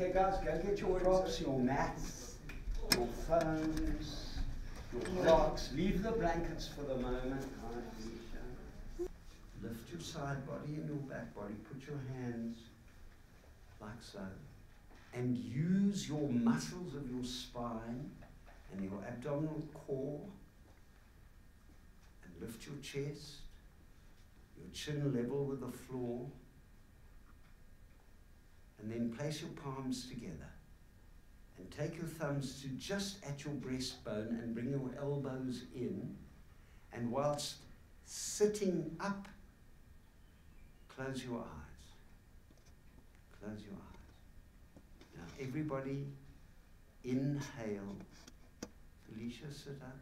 Okay, guys, go get your props, your mats, your phones, your clocks. Leave the blankets for the moment. Lift your side body and your back body. Put your hands like so. And use your muscles of your spine and your abdominal core. And lift your chest, your chin level with the floor. And then place your palms together and take your thumbs to just at your breastbone and bring your elbows in, and whilst sitting up, close your eyes. Close your eyes. Now everybody inhale. Felicia, sit up.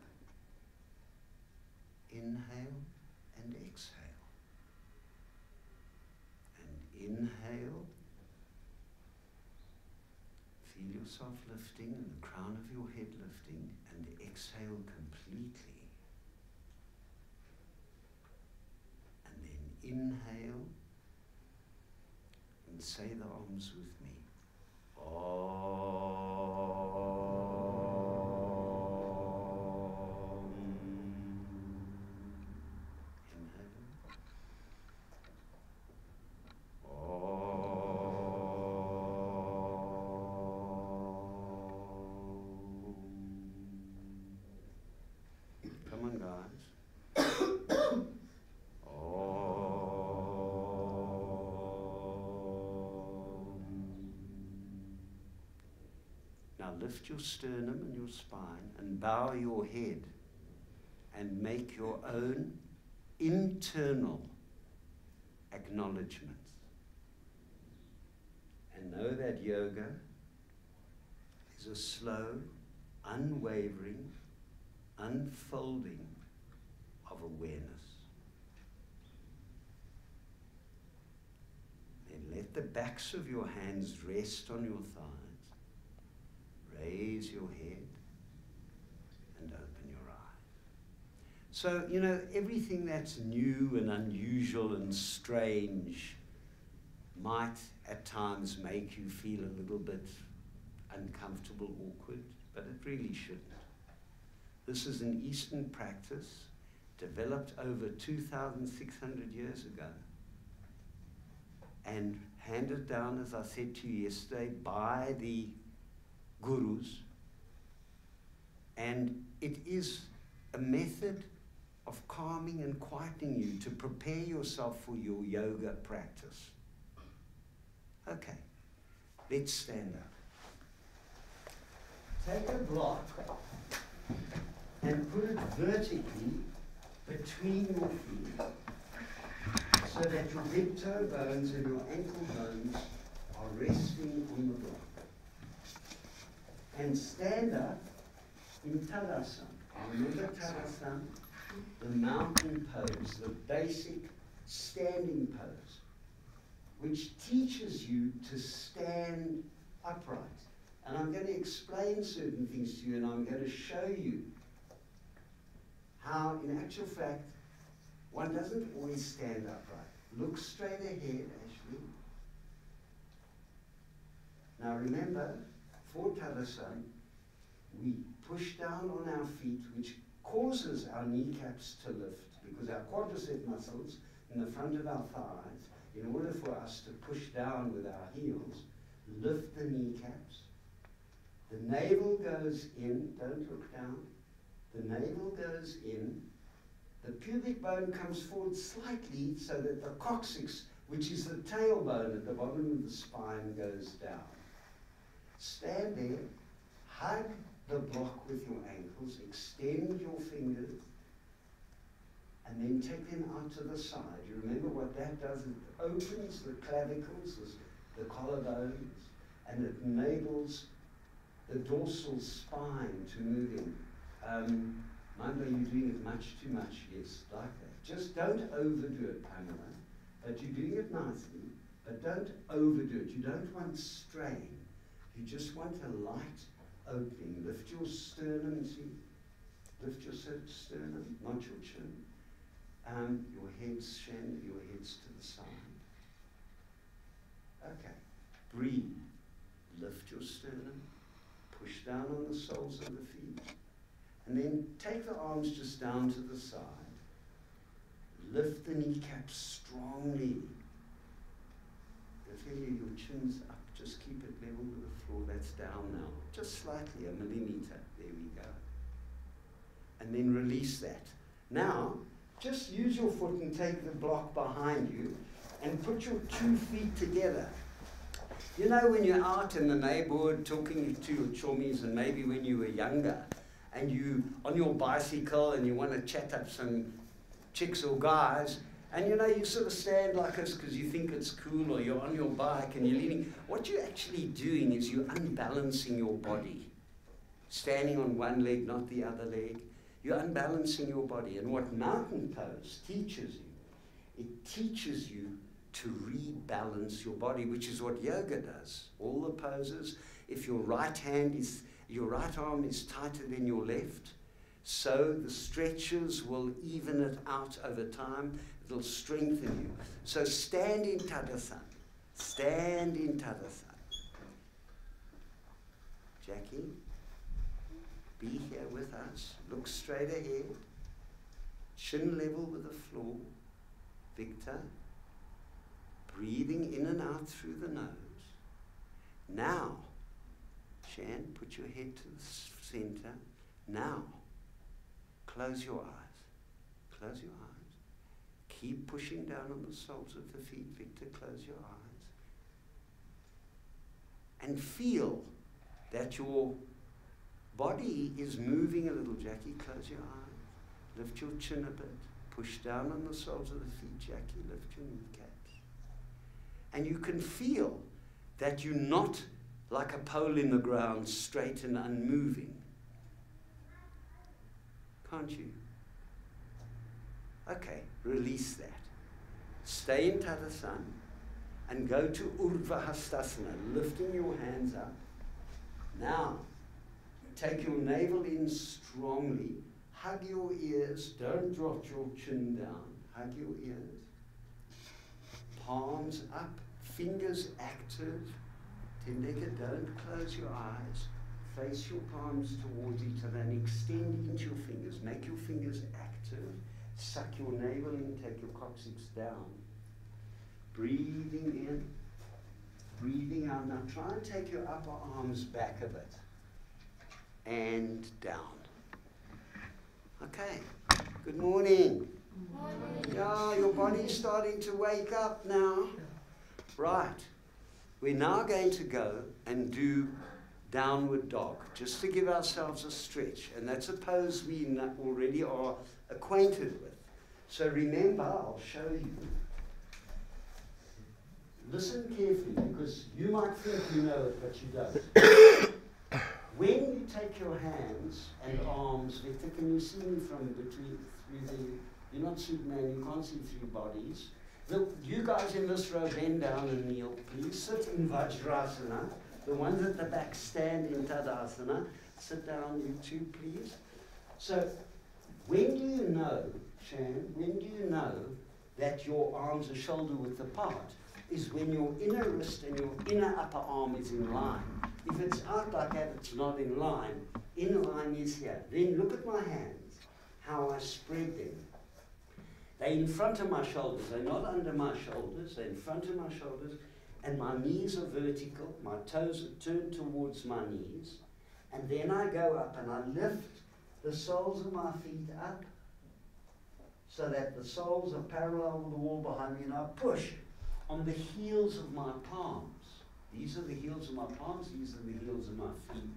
Inhale and exhale. And inhale. Feel yourself lifting and the crown of your head lifting, and exhale completely. And then inhale and say the arms with me. Now lift your sternum and your spine and bow your head and make your own internal acknowledgements. And know that yoga is a slow, unwavering unfolding of awareness. Then let the backs of your hands rest on your thighs. Raise your head and open your eyes. So, you know, everything that's new and unusual and strange might at times make you feel a little bit uncomfortable, awkward, but it really shouldn't. This is an Eastern practice developed over 2,600 years ago and handed down, as I said to you yesterday, by the gurus. And it is a method of calming and quietening you to prepare yourself for your yoga practice. Okay, let's stand up. Take a block and put it vertically between your feet so that your big toe bones and your ankle bones are resting on the block. And stand up in Tadasana. Remember Tadasana? The mountain pose, the basic standing pose, which teaches you to stand upright. And I'm going to explain certain things to you, and I'm going to show you how, in actual fact, one doesn't always stand upright. Look straight ahead, Ashley. Now remember, for Tadasana, we push down on our feet, which causes our kneecaps to lift, because our quadricep muscles in the front of our thighs, in order for us to push down with our heels, lift the kneecaps. The navel goes in, don't look down. The navel goes in. The pubic bone comes forward slightly so that the coccyx, which is the tailbone at the bottom of the spine, goes down. Stand there, hug the block with your ankles, extend your fingers, and then take them out to the side. You remember what that does? It opens the clavicles, the collarbones, and it enables the dorsal spine to move in. Mind, are you doing it much too much? Yes, like that. Just don't overdo it, Pamela. but you're doing it nicely. But don't overdo it. You don't want strain. You just want a light opening. Lift your sternum, see? Lift your sternum, not your chin. Your head's to the side. Okay. Breathe. Lift your sternum. Push down on the soles of the feet. And then take the arms just down to the side. Lift the kneecaps strongly. I tell you, your chin's up. Just keep it level with the floor. That's down now. Just slightly, a millimeter. There we go. And then release that. Now, just use your foot and take the block behind you and put your 2 feet together. You know, when you're out in the neighborhood talking to your chummies, and maybe when you were younger, and you on your bicycle and you want to chat up some chicks or guys, and you know, you sort of stand like this because you think it's cool, or you're on your bike and you're leaning. What you're actually doing is you're unbalancing your body. Standing on one leg, not the other leg. You're unbalancing your body. And what mountain pose teaches you, it teaches you to rebalance your body, which is what yoga does. All the poses, if your right arm is tighter than your left, so the stretches will even it out over time. It'll strengthen you. So stand in Tadasana. Stand in Tadasana. Jackie, be here with us. Look straight ahead. Chin level with the floor. Victor, breathing in and out through the nose. Now, Shan, put your head to the center. Now, close your eyes. Close your eyes. Keep pushing down on the soles of the feet. Victor, close your eyes. And feel that your body is moving a little. Jackie, close your eyes. Lift your chin a bit. Push down on the soles of the feet. Jackie, lift your kneecaps. And you can feel that you're not like a pole in the ground, straight and unmoving. Can't you? Okay, release that. Stay in Tadasana and go to Urdhva Hastasana, lifting your hands up. Now, take your navel in strongly. Hug your ears. Don't drop your chin down. Hug your ears. Palms up. Fingers active. Tendeka, don't close your eyes. Face your palms towards each other and extend into your fingers. Make your fingers active. Suck your navel in. Take your coccyx down. Breathing in. Breathing out. Now try and take your upper arms back a bit. And down. Okay. Good morning. Morning. Yeah, your body's starting to wake up now. Right. We're now going to go and do downward dog, just to give ourselves a stretch. And that's a pose we already are acquainted with. So remember, I'll show you. Listen carefully, because you might think you know it, but you don't. When you take your hands and arms, Victor, can you see me from between, you're not Superman, you can't see through bodies. You guys in this row, bend down and kneel, please. Sit in Vajrasana. The ones at the back, stand in Tadasana. Sit down, you two, please. So, when do you know, Shan, when do you know that your arms are shoulder width apart? Is when your inner wrist and your inner upper arm is in line. If it's out like that, it's not in line. In line is here. Then look at my hands, how I spread them. They're in front of my shoulders. They're not under my shoulders. They're in front of my shoulders. And my knees are vertical. My toes are turned towards my knees. And then I go up and I lift the soles of my feet up so that the soles are parallel with the wall behind me. And I push on the heels of my palms. These are the heels of my palms. These are the heels of my feet.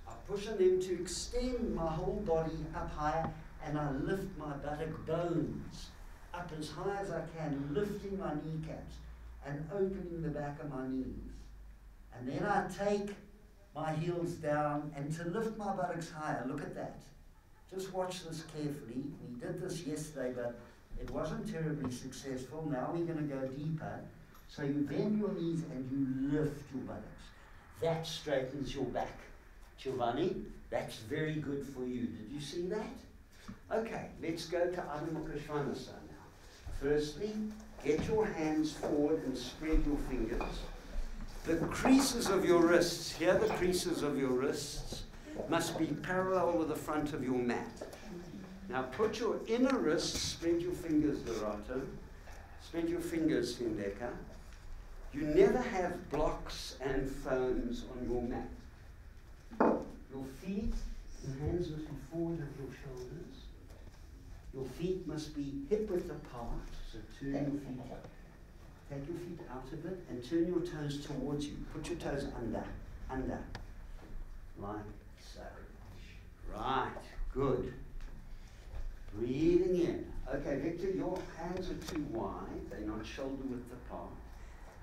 I push on them to extend my whole body up higher. And I lift my buttock bones up as high as I can, lifting my kneecaps and opening the back of my knees. And then I take my heels down, and to lift my buttocks higher, look at that. Just watch this carefully. We did this yesterday, but It wasn't terribly successful. Now we're going to go deeper. So you bend your knees and you lift your buttocks. That straightens your back. Giovanni, that's very good for you. Did you see that? Okay, let's go to Adho Mukha Svanasana now. Firstly, get your hands forward and spread your fingers. The creases of your wrists, here the creases of your wrists, must be parallel with the front of your mat. Now put your inner wrists, spread your fingers, Lorato. Spread your fingers, Hindeka. You never have blocks and foams on your mat. Your feet, your hands must be forward of your shoulders. Your feet must be hip-width apart, so turn your feet up. Take your feet out of it and turn your toes towards you. Put your toes under, like so. Right, good. Breathing in. Okay, Victor, your hands are too wide. They're not shoulder width apart.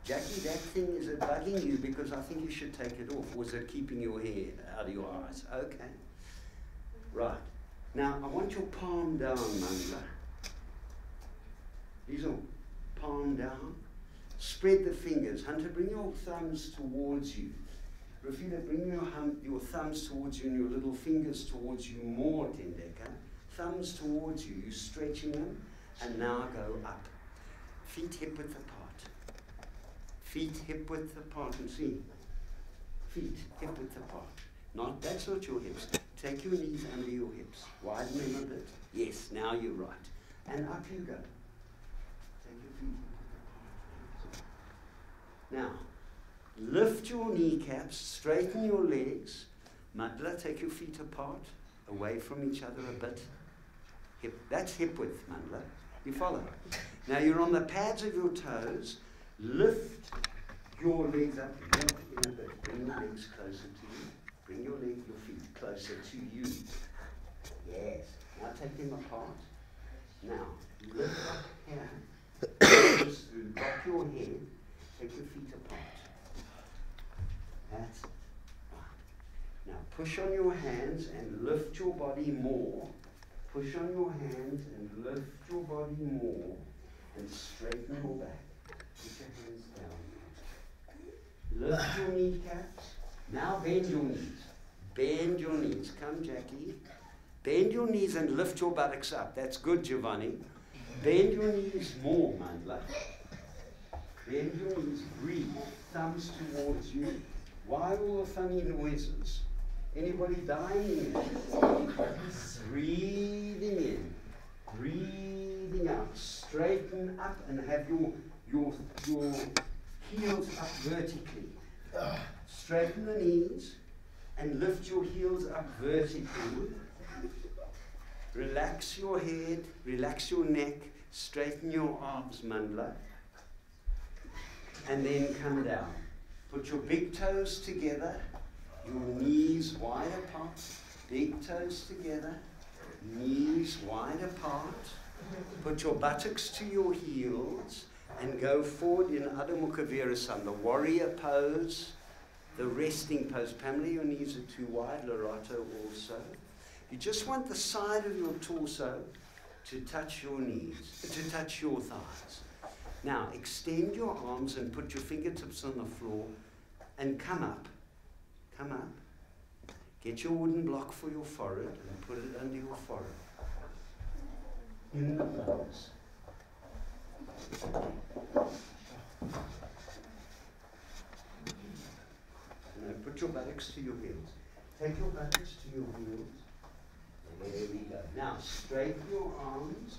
Jackie, that thing, is it bugging you? Because I think you should take it off. Or is it keeping your hair out of your eyes? Okay. Right. Now, I want your palm down, Mandla. These are palm down. Spread the fingers. Hunter, bring your thumbs towards you. Rafina, bring your thumbs towards you and your little fingers towards you more, Tendeka. Thumbs towards you. You're stretching them. And now go up. Feet hip-width apart. Feet hip-width apart. And see. Feet hip-width apart. That's not your hips. Take your knees under your hips. Widen them a bit. Yes, now you're right. And up you go. Take your feet hip-width apart. Now, lift your kneecaps, straighten your legs. Madla, take your feet apart, away from each other a bit. That's hip width, Mandla. You follow? Now you're on the pads of your toes. Lift your legs up. In a bit. Bring your legs closer to you. Bring your feet closer to you. Yes. Now take them apart. Now lift up here. Just drop your head. Take your feet apart. That's it. Right. Now push on your hands and lift your body more. Push on your hands and lift your body more and straighten your back. Put your hands down. Lift your kneecaps. Now bend your knees. Bend your knees. Come, Jackie. Bend your knees and lift your buttocks up. That's good, Giovanni. Bend your knees more, Mandla. Bend your knees. Breathe. Thumbs towards you. Why all the funny noises? Anybody dying? Breathing in, breathing out. Straighten up and have your heels up vertically. Straighten the knees and lift your heels up vertically. Relax your head, relax your neck, straighten your arms, Mandla. And then come down. Put your big toes together. Your knees wide apart, big toes together, knees wide apart. Put your buttocks to your heels and go forward in Adho Mukha Virasana, the warrior pose, the resting pose. Pamela, your knees are too wide, Lorato also. You just want the side of your torso to touch your knees, to touch your thighs. Now, extend your arms and put your fingertips on the floor and come up. Come up. Get your wooden block for your forehead and put it under your forehead. In the pose. Now put your buttocks to your heels. Take your buttocks to your heels. There we go. Now straighten your arms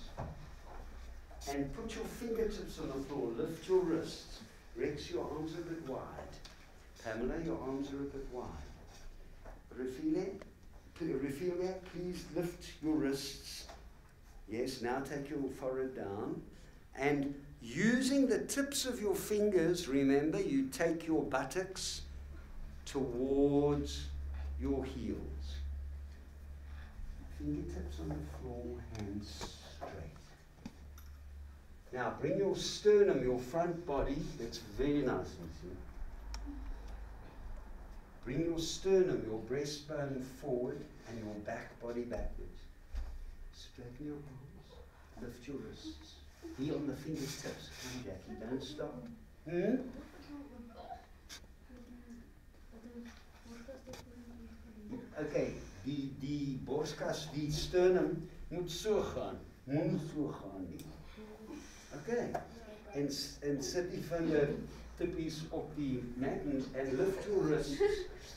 and put your fingertips on the floor. Lift your wrists. Rex, your arms are a bit wide. Pamela, your arms are a bit wide. Rafile, please lift your wrists. Yes, now take your forehead down. And using the tips of your fingers, remember, you take your buttocks towards your heels. Fingertips on the floor, hands straight. Now bring your sternum, your front body, that's very nice, see? Bring your sternum, your breastbone forward and your back body backwards. Straighten your arms. Lift your wrists. Heel on the fingertips. Come, Jackie, don't stop. Hmm? Okay, die borskas, die sternum moet so gaan. Moet so gaan nie. Okay. En sit die vingertippies op die mat and lift your wrists.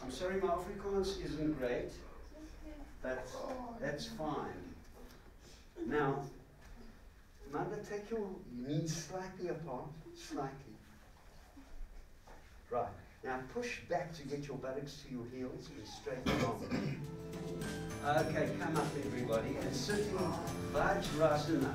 I'm sorry, my Afrikaans isn't great, but that's fine. Now, Mother, take your knees slightly apart, slightly. Right. Now push back to get your buttocks to your heels and straighten along. Okay, come up everybody and sit in Vajrasana.